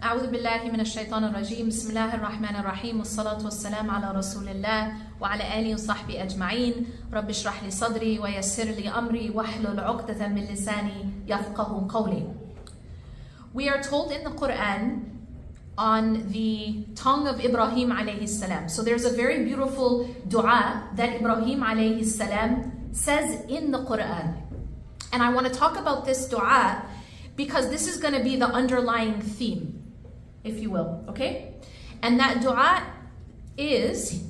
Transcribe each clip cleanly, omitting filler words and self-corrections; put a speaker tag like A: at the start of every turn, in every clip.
A: أعوذ بالله من الشيطان الرجيم بسم الله الرحمن الرحيم والصلاة والسلام على رسول الله وعلى آله وصحبه أجمعين رب اشرح لي صدري ويسر لي أمري واحلل عقدة من لساني يفقه قولي. We are told in the Quran on the tongue of Ibrahim alayhi salam. So there's a very beautiful dua that Ibrahim alayhi salam says in the Quran. And I want to talk about this dua because this is going to be the underlying theme, if you will, okay? And that dua is,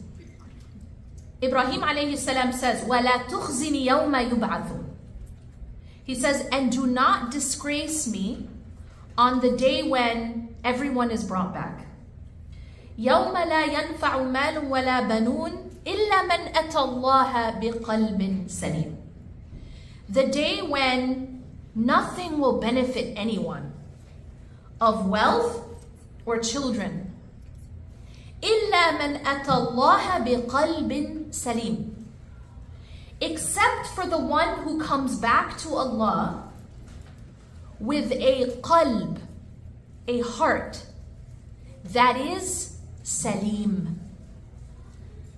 A: Ibrahim alayhi salam says, وَلَا تُخْزِنِ يَوْمَ يُبْعَثُونَ. He says, and do not disgrace me on the day when everyone is brought back. يَوْمَ لَا يَنْفَعُ مَالٌ وَلَا بَنُونَ إِلَّا مَنْ أَتَى اللَّهَ بِقَلْبٍ سَلِيمٍ. The day when nothing will benefit anyone of wealth or children. إِلَّا مَنْ أَتَى اللَّهَ بِقَلْبٍ سَلِيمٍ. Except for the one who comes back to Allah with a qalb, a heart that is Saleem.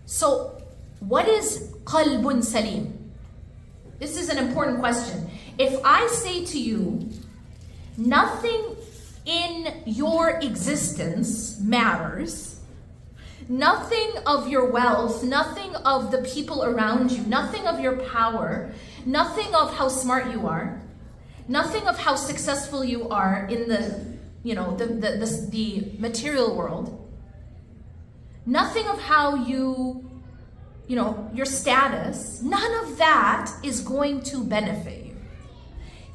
A: So what is Qalbun Saleem? This is an important question. If I say to you, nothing in your existence matters, nothing of your wealth, nothing of the people around you, nothing of your power, nothing of how smart you are, nothing of how successful you are in the material world, nothing of how your status, none of that is going to benefit you.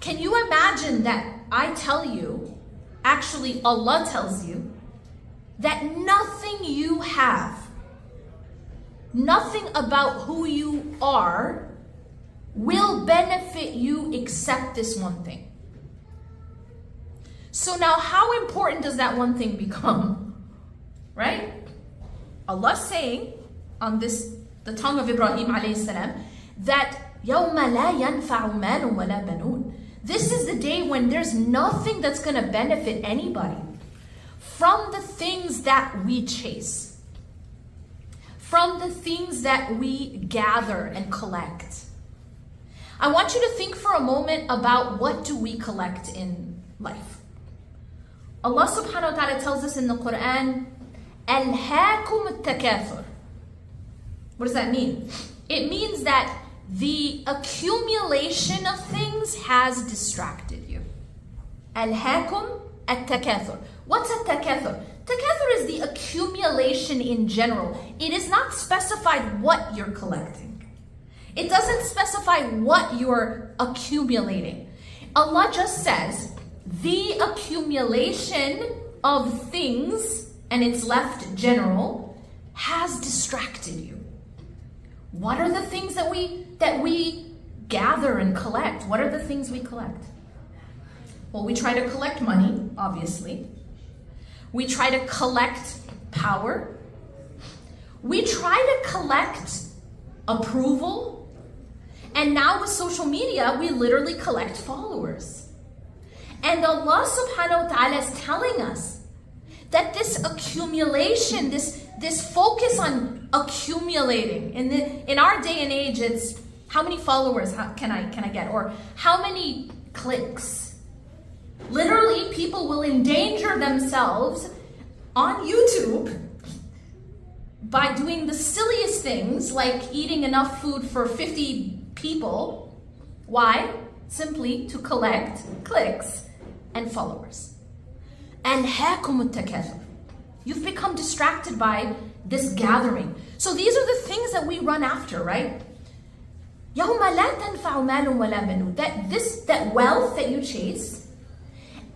A: Can you imagine that I tell you, actually Allah tells you, that nothing you have, nothing about who you are will benefit you except this one thing. So now how important does that one thing become? Right? Allah saying on the tongue of Ibrahim alayhi salam that يَوْمَ لَا يَنْفَعُ مَالٌ وَلَا بَنُونَ. This is the day when there's nothing that's going to benefit anybody from the things that we chase, from the things that we gather and collect. I want you to think for a moment about what do we collect in life. Allah subhanahu wa ta'ala tells us in the Quran, أَلْهَاكُمُ التَّكَاثُرُ. What does that mean? It means that the accumulation of things has distracted you. أَلْهَاكُمْ التَّكَاثُرُ. What's a takathur? Takathur is the accumulation in general. It is not specified what you're collecting. It doesn't specify what you're accumulating. Allah just says the accumulation of things, and it's left general, has distracted you. What are the things that we gather and collect? What are the things we collect? Well, we try to collect money, obviously. We try to collect power. We try to collect approval. And now with social media, we literally collect followers. And Allah subhanahu wa ta'ala is telling us that this accumulation, this focus on accumulating, in our day and age, it's how many followers can I get? Or how many clicks? Literally, people will endanger themselves on YouTube by doing the silliest things like eating enough food for 50 people. Why? Simply to collect clicks and followers. أَلْهَاكُمُ التَّكَاثُرُ. You've become distracted by this gathering. So these are the things that we run after, right? يَوْمَ لَا تَنْفَعُ مَالٌ وَلَا بَنُونَ. That wealth that you chase.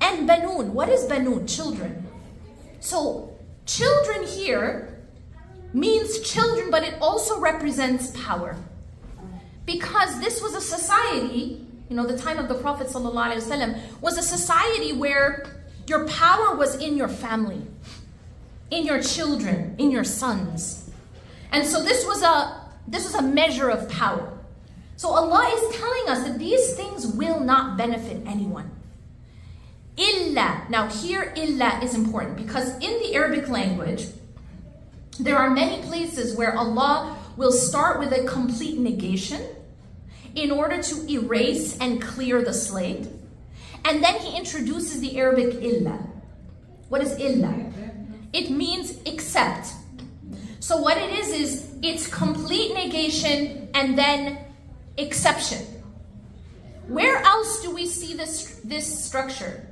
A: And banun, what is banun? Children. So children here means children, but it also represents power. Because this was a society, the time of the Prophet ﷺ was a society where your power was in your family, in your children, in your sons. And so this was a measure of power. So Allah is telling us that these things will not benefit anyone. Illa. Now here, illa is important because in the Arabic language, there are many places where Allah will start with a complete negation in order to erase and clear the slate. And then he introduces the Arabic illa. What is illa? It means except. So what it is it's complete negation and then exception. Where else do we see this structure?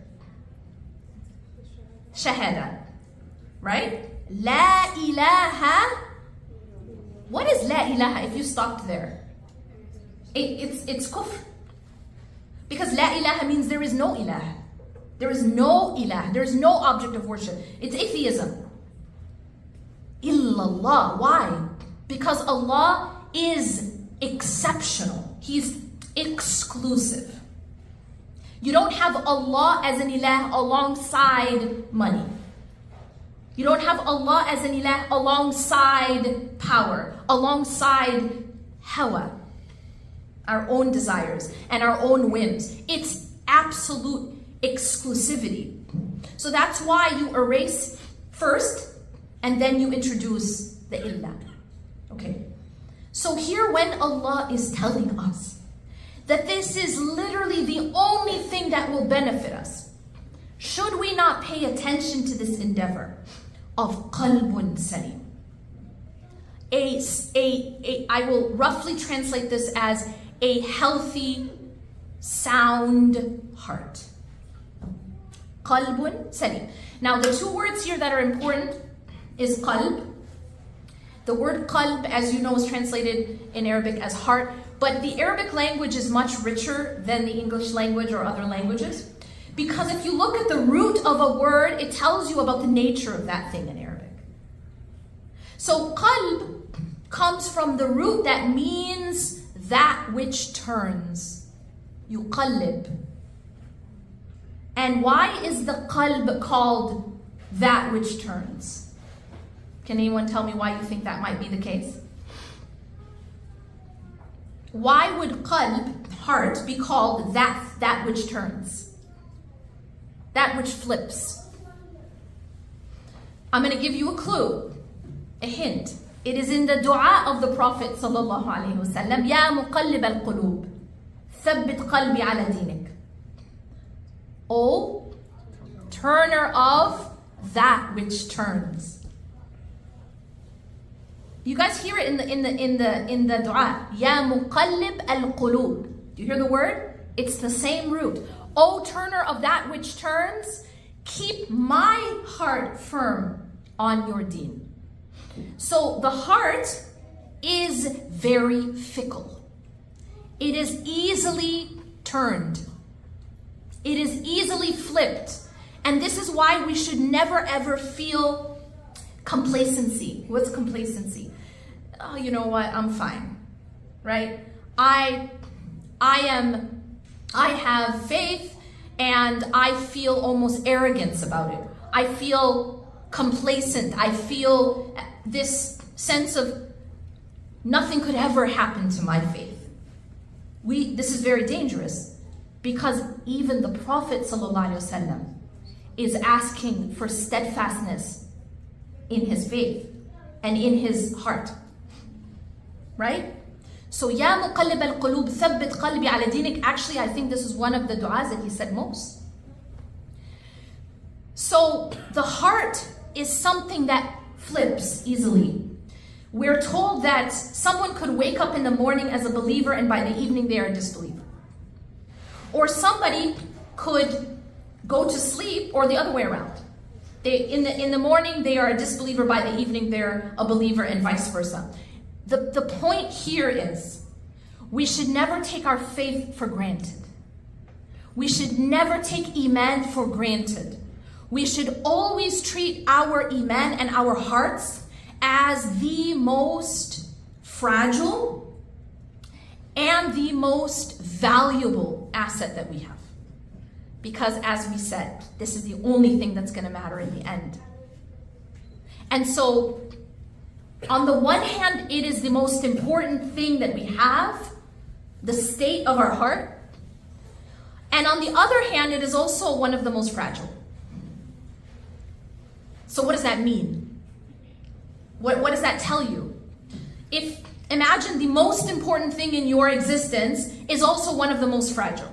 A: Shahada, right? La ilaha. What is la ilaha if you stopped there? It's kufr. Because la ilaha means there is no ilah. There is no ilah. There is no object of worship. It's atheism. Illallah. Why? Because Allah is exceptional. He's exclusive. You don't have Allah as an ilah alongside money. You don't have Allah as an ilah alongside power, alongside hawa, our own desires and our own whims. It's absolute exclusivity. So that's why you erase first and then you introduce the illa. Okay. So here when Allah is telling us that this is literally the only thing that will benefit us, should we not pay attention to this endeavor of Qalbun Saleem? I will roughly translate this as a healthy, sound heart. Qalbun Saleem. Now the two words here that are important is qalb. The word qalb, as you know, is translated in Arabic as heart, but the Arabic language is much richer than the English language or other languages. Because if you look at the root of a word, it tells you about the nature of that thing in Arabic. So qalb comes from the root that means that which turns. Yuqallib. And why is the qalb called that which turns? Can anyone tell me why you think that might be the case? Why would qalb, heart, be called that which turns? That which flips? I'm going to give you a clue, a hint. It is in the dua of the Prophet sallallahu alaihi wasallam. Ya muqallib al-qulub, thabbit qalbi ala dinik. O turner of that which turns. You guys hear it in the dua. Ya muqallib al-qulub. Do you hear the word? It's the same root. O turner of that which turns, keep my heart firm on your deen. So the heart is very fickle. It is easily turned. It is easily flipped. And this is why we should never ever feel complacency. What's complacency? Oh, you know what? I'm fine. Right? I have faith and I feel almost arrogance about it. I feel complacent. I feel this sense of nothing could ever happen to my faith. This is very dangerous because even the Prophet ﷺ is asking for steadfastness in his faith and in his heart. Right? So, Ya muqallib al-qulub, thabbit qalbi ala dinik. Actually, I think this is one of the du'as that he said most. So, the heart is something that flips easily. We're told that someone could wake up in the morning as a believer and by the evening they are a disbeliever. Or somebody could go to sleep or the other way around. In the morning they are a disbeliever, by the evening they're a believer, and vice versa. The point here is we should never take our faith for granted. We should never take Iman for granted. We should always treat our Iman and our hearts as the most fragile and the most valuable asset that we have. Because as we said, this is the only thing that's going to matter in the end. And so, on the one hand, it is the most important thing that we have, the state of our heart. And on the other hand, it is also one of the most fragile. So what does that mean? What does that tell you? If imagine the most important thing in your existence is also one of the most fragile.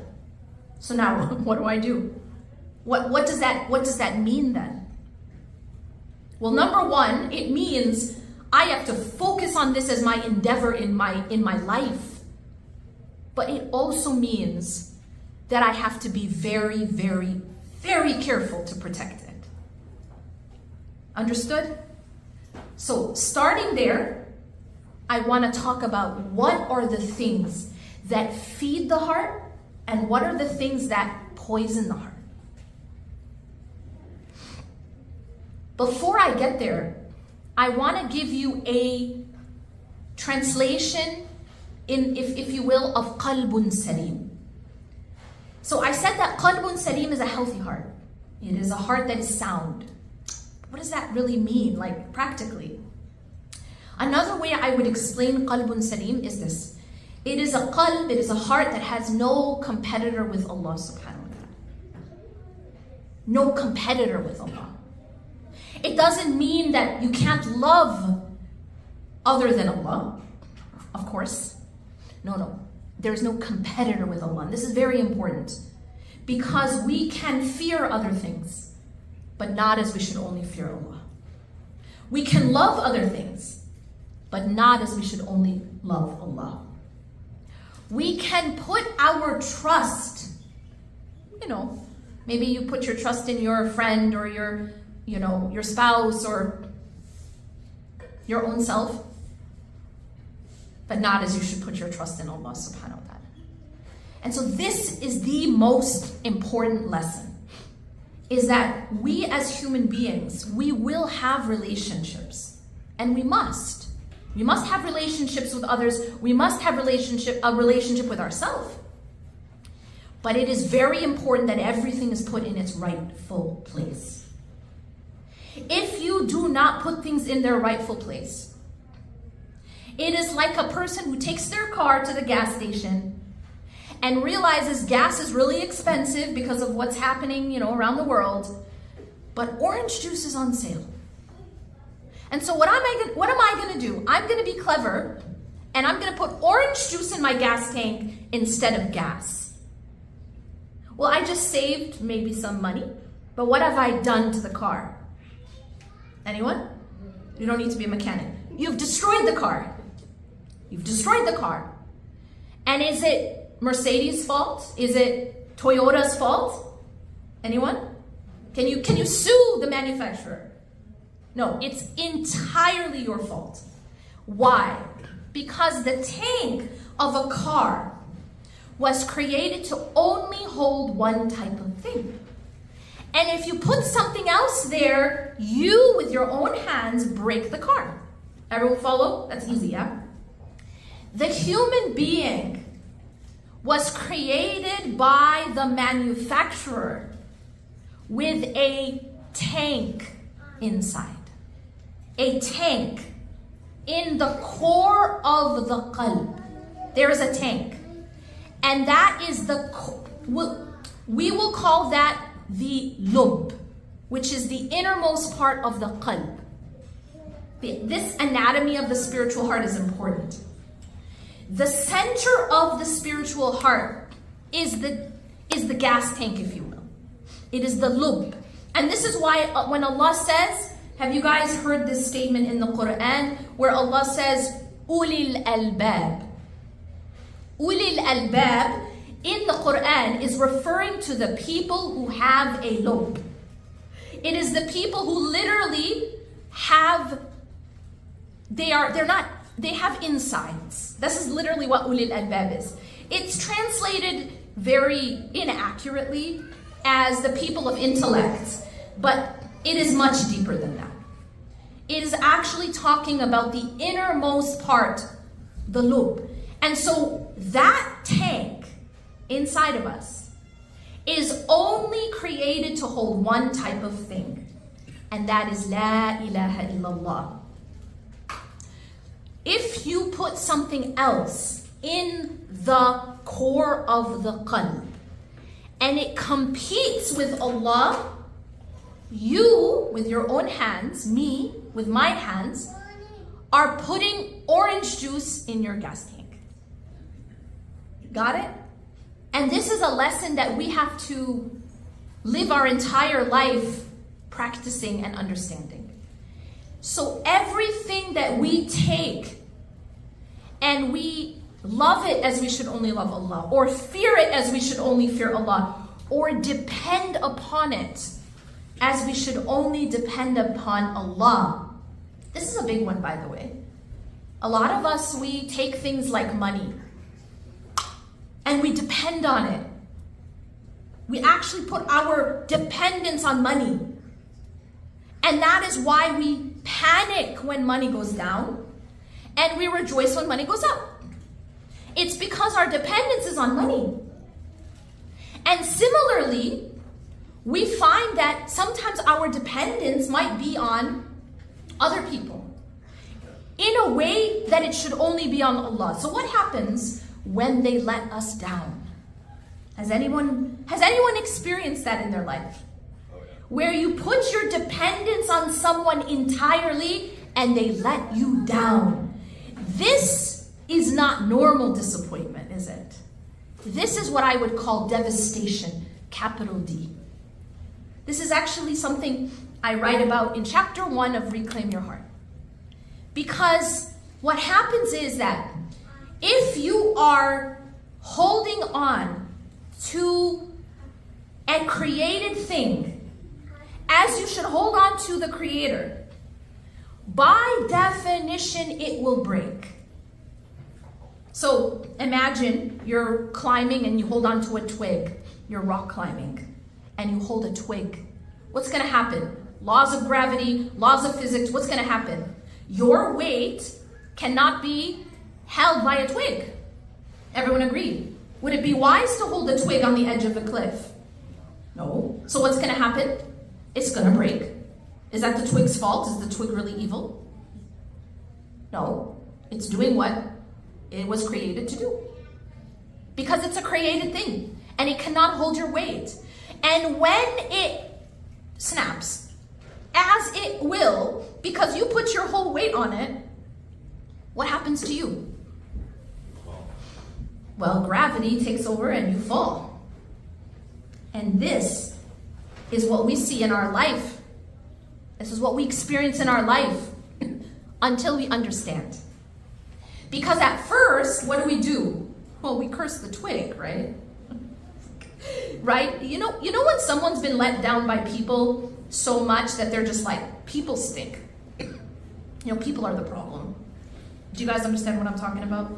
A: So now what do I do? What does that mean then? Well, number one, it means I have to focus on this as my endeavor in my life. But it also means that I have to be very, very, very careful to protect it. Understood? So starting there, I want to talk about what are the things that feed the heart and what are the things that poison the heart. Before I get there, I want to give you a translation, if you will, of Qalbun Saleem. So I said that Qalbun Saleem is a healthy heart. It is a heart that is sound. What does that really mean, like practically? Another way I would explain Qalbun Saleem is this. It is a qalb, it is a heart that has no competitor with Allah subhanahu wa ta'ala. No competitor with Allah. It doesn't mean that you can't love other than Allah, of course. No. There's no competitor with Allah. And this is very important because we can fear other things, but not as we should only fear Allah. We can love other things, but not as we should only love Allah. We can put our trust, maybe you put your trust in your friend or your spouse or your own self, but not as you should put your trust in Allah subhanahu wa ta'ala. And so this is the most important lesson, is that we as human beings, we will have relationships, and we must. We must have relationships with others. We must have a relationship with ourselves. But it is very important that everything is put in its rightful place. If you do not put things in their rightful place, it is like a person who takes their car to the gas station and realizes gas is really expensive because of what's happening, around the world, but orange juice is on sale. And so what am I going to do? I'm going to be clever, and I'm going to put orange juice in my gas tank instead of gas. Well, I just saved maybe some money, but what have I done to the car? Anyone? You don't need to be a mechanic. You've destroyed the car. You've destroyed the car. And is it Mercedes' fault? Is it Toyota's fault? Anyone? Can you sue the manufacturer? No, it's entirely your fault. Why? Because the tank of a car was created to only hold one type of thing. And if you put something else there, you, with your own hands, break the car. Everyone follow? That's easy, yeah? The human being was created by the manufacturer with a tank inside. A tank. In the core of the qalb, there is a tank. And that is we will call that the lub, which is the innermost part of the qalb. This anatomy of the spiritual heart is important. The center of the spiritual heart is the gas tank, if you will. It is the lub. And this is why when Allah says, have you guys heard this statement in the Quran where Allah says, Ulil albab? Ulil albab in the Quran is referring to the people who have a lub. It is the people who literally have, they have insides. This is literally what ulil albab is. It's translated very inaccurately as the people of intellect, but it is much deeper than that. It is actually talking about the innermost part, the lub. And so that tank inside of us is only created to hold one type of thing, and that is La ilaha illallah. If you put something else in the core of the qalb, and it competes with Allah, you, with your own hands, me, with my hands, are putting orange juice in your gas tank. Got it? And this is a lesson that we have to live our entire life practicing and understanding. So everything that we take and we love it as we should only love Allah, or fear it as we should only fear Allah, or depend upon it as we should only depend upon Allah. This is a big one, by the way. A lot of us, we take things like money and we depend on it. We actually put our dependence on money. And that is why we panic when money goes down and we rejoice when money goes up. It's because our dependence is on money. And similarly, we find that sometimes our dependence might be on other people in a way that it should only be on Allah. So what happens when they let us down? Has anyone experienced that in their life? Where you put your dependence on someone entirely and they let you down. This is not normal disappointment, is it? This is what I would call devastation, capital D. This is actually something I write about in chapter 1 of Reclaim Your Heart. Because what happens is that if you are holding on to a created thing as you should hold on to the Creator, by definition it will break. So imagine you're climbing and you hold on to a twig. You're rock climbing and you hold a twig. What's going to happen? Laws of gravity, laws of physics, what's going to happen? Your weight cannot be held by a twig. Everyone agree? Would it be wise to hold a twig on the edge of a cliff? No. So what's going to happen? It's going to break. Is that the twig's fault? Is the twig really evil? No. It's doing what it was created to do. Because it's a created thing and it cannot hold your weight. And when it snaps, as it will, because you put your whole weight on it, what happens to you? Well, gravity takes over and you fall. And this is what we see in our life. This is what we experience in our life until we understand. Because at first, what do? Well, we curse the twig, right? Right? You know when someone's been let down by people so much that they're just like, people stink. People are the problem. Do you guys understand what I'm talking about?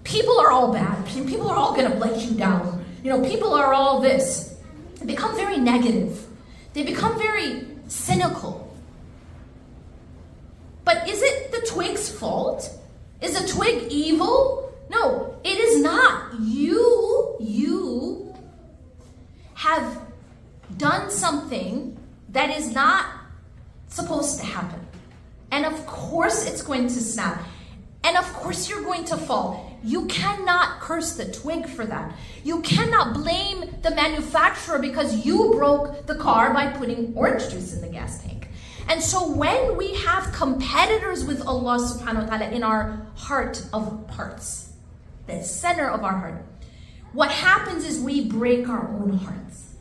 A: People are all bad. People are all gonna let you down. People are all this. They become very negative. They become very cynical. But is it the twig's fault? Is a twig evil? No, it is not. You have done something that is not supposed to happen. And of course it's going to snap. And of course you're going to fall. You cannot curse the twig for that. You cannot blame the manufacturer because you broke the car by putting orange juice in the gas tank. And so when we have competitors with Allah subhanahu wa ta'ala in our heart of hearts, the center of our heart, what happens is we break our own hearts.